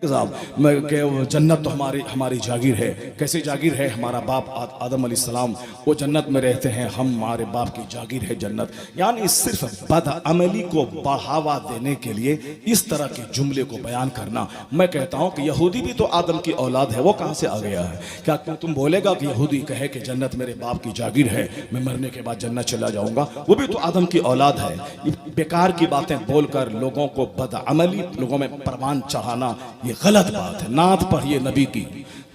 صاحب کہ جنت تو ہماری جاگیر ہے. کیسے جاگیر ہے؟ ہمارا باپ آدم علیہ السلام وہ جنت میں رہتے ہیں، ہمارے باپ کی جاگیر ہے جنت. یعنی صرف بد عملی کو بڑھاوا دینے کے لیے اس طرح کے جملے کو بیان کرنا. میں کہتا ہوں کہ یہودی بھی تو آدم کی اولاد ہے، وہ کہاں سے آ گیا ہے؟ کیا تم بولے گا کہ یہودی کہے کہ جنت میرے باپ کی جاگیر ہے، میں مرنے کے بعد جنت چلا جاؤں گا؟ وہ بھی تو آدم کی اولاد ہے. بیکار کی باتیں بول کر لوگوں کو بد عملی، لوگوں میں پروان چڑھانا، یہ غلط بات ہے. نعت پڑھیے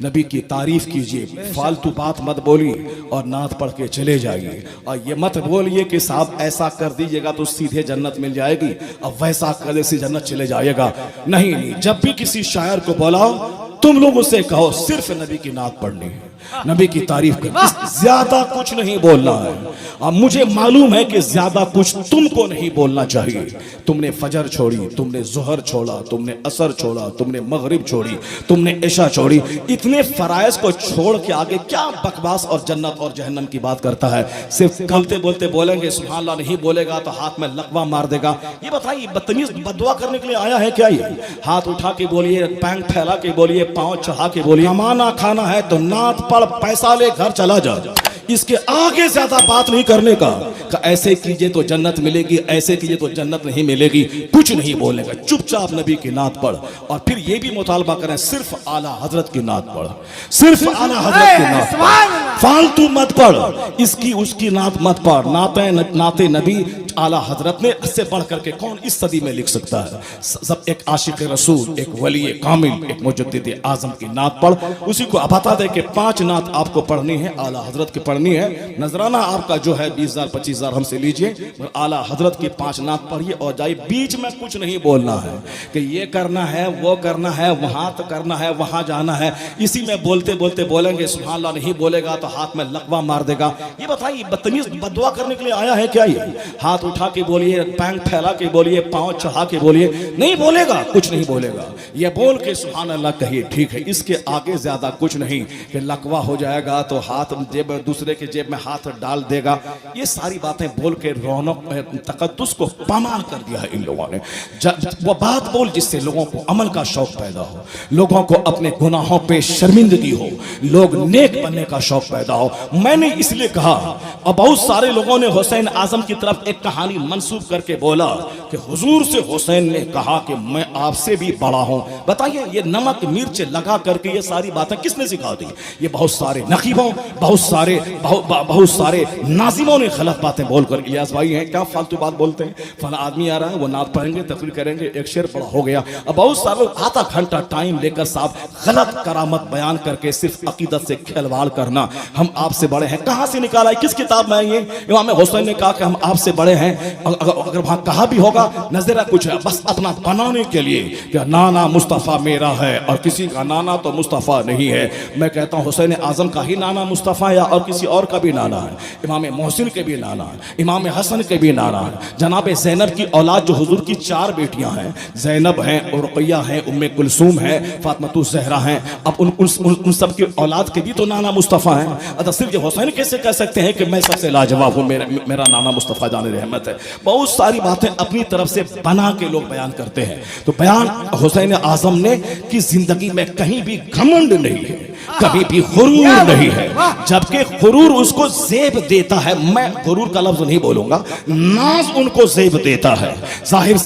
نبی کی تعریف کیجئے، فالتو بات مت بولیے اور نعت پڑھ کے چلے جائیے. اور یہ مت بولیے کہ صاحب ایسا کر دیجئے گا تو سیدھے جنت مل جائے گی اور ویسا کرنے سے جنت چلے جائے گا. نہیں، جب بھی کسی شاعر کو بولاؤ تم لوگ اسے کہو صرف نبی کی نعت پڑھنی ہے، نبی کی تعریف کرنی، زیادہ کچھ نہیں بولنا ہے. اور مجھے معلوم ہے کہ زیادہ کچھ تم کو نہیں بولنا چاہیے. تم نے فجر چھوڑی، تم نے ظہر چھوڑا، تم نے عصر چھوڑا، تم نے مغرب چھوڑی، تم نے عشاء چھوڑی. اتنے فرائض کو چھوڑ کے آگے کیا بکواس اور جنت اور جہنم کی بات کرتا ہے؟ صرف کلتے بولتے بولیں گے، سبحان اللہ نہیں بولے گا تو ہاتھ میں لقوہ مار دے گا. یہ بتائیے بدتمیز بدعا کرنے کے لیے آیا ہے کیا؟ یہ ہاتھ اٹھا کے بولیے، پینک پھیلا کے بولیے، پاؤں چڑھا کے بولیے. امانہ کھانا ہے تو نعت پڑھ، پیسہ لے گھر چلا جا. اس کے آگے زیادہ بات نہیں کرنے کا کہ ایسے کیجئے تو جنت ملے گی، ایسے کیجئے تو جنت نہیں ملے گی. کچھ نہیں بولنے کا، چپ چاپ نبی کی نعت پڑھ. اور پھر یہ بھی مطالبہ کریں صرف اعلیٰ حضرت کی نعت پڑھ، صرف اعلیٰ حضرت کی نعت پڑھ، فالتو مت پڑھ، اس کی نعت مت پڑھ. نعت نبی اعلیٰ حضرت نے اس سے بڑھ کر کے کون اس صدی میں لکھ سکتا ہے؟ سب ایک عاشق رسول، ایک ولی کامل، ایک مجدد اعظم کی نعت پڑھ. اسی کو بتا دے کہ 5 نعت آپ کو پڑھنی ہے، اعلیٰ حضرت کی پڑھنی ہے. نذرانہ آپ کا جو ہے 20,000 25,000 ہم سے لیجئے، اعلیٰ حضرت کی 5 نعت پڑھیے اور جائیے. بیچ میں کچھ نہیں بولنا ہے کہ یہ کرنا ہے، وہ کرنا ہے، وہاں تو کرنا ہے، وہاں جانا ہے. اسی میں بولتے بولتے بولیں گے، سبحان اللہ نہیں بولے گا تو ہاتھ میں لقوہ مار دے گا. یہ بتائیے بدتمیز بدعا کرنے کے لیے آیا ہے کیا؟ یہ ہاتھ اٹھا کے بولیے، پینک پھیلا کے بولیے، پاؤں چڑھا کے بولیے. نہیں بولے گا، کچھ نہیں بولے گا. یہ بول کے سبحان اللہ کہیے، ٹھیک ہے. اس کے آگے زیادہ کچھ نہیں کہ لقوہ ہو جائے گا تو ہاتھ جیب دوسرے کے جیب میں ہاتھ ڈال دے گا. یہ ساری باتیں بول کے رونق تقدس کو پامال کر دیا ہے ان لوگوں نے. وہ بات بول جس سے لوگوں کو عمل کا شوق پیدا ہو، لوگوں کو اپنے گناہوں پہ شرمندگی ہو، لوگ نیک بننے کا شوق پیدا ہو. میں نے اس لیے کہا، اور بہت سارے لوگوں نے حسین اعظم کی طرف ایک کہانی منسوب کر کے بولا کہ حضور سے حسین نے کہا کہ میں آپ سے بھی بڑا ہوں. بتائیے یہ نمک مرچ لگا کر کے یہ ساری باتیں کس نے سکھا دی؟ یہ بہت سارے نقیبوں، بہت سارے ناظموں نے غلط باتیں بول کر. الیاس بھائی ہیں کیا فالتو بات بولتے ہیں؟ فلاں آدمی آ رہا ہے، وہ نعت پڑھیں گے، تقریر کریں گے، ایک شعر پڑا ہو گیا. اب بہت سارے آدھا گھنٹہ ٹائم لے کر صاحب غلط کرامت بیان کر کے صرف عقیدت سے کھلواڑ کرنا. ہم آپ سے بڑے ہیں کہاں سے نکالا ہے؟ کس کتاب میں ہے یہ؟ امام حسین نے کہا کہ ہم آپ سے بڑے ہیں. اگر وہاں کہا بھی ہوگا نظرہ کچھ ہے بس اپنا بنانے کے لیے کہ نانا مصطفیٰ میرا ہے اور کسی کا نانا تو مصطفیٰ نہیں ہے. میں کہتا ہوں حسین اعظم کا ہی نانا مصطفیٰ یا اور کسی اور کا بھی نانا ہے. امام محسن کے بھی نانا ہے، امام حسن کے بھی نانا ہے. جناب زینب کی اولاد جو حضور کی 4 بیٹیاں ہیں، زینب ہیں، رقیہ ہیں، ام کلثوم ہیں، فاطمہ الزہرا ہیں. اب ان سب کی اولاد کے بھی تو نانا مصطفیٰ ہیں. اب صرف حسین کیسے کہہ سکتے ہیں کہ میں سب سے لاجواب ہوں، میرا نانا مصطفیٰ جان رحمت ہے؟ بہت ساری باتیں اپنی طرف سے بنا کے لوگ بیان کرتے ہیں. تو بیان حسین اعظم نے کی زندگی میں کہیں بھی گھمنڈ نہیں ہے، کبھی بھی غرور نہیں ہے، جبکہ غرور اس کو زیب دیتا ہے. میں غرور کا لفظ نہیں بولوں گا، ناز ان کو زیب دیتا ہے. ظاہر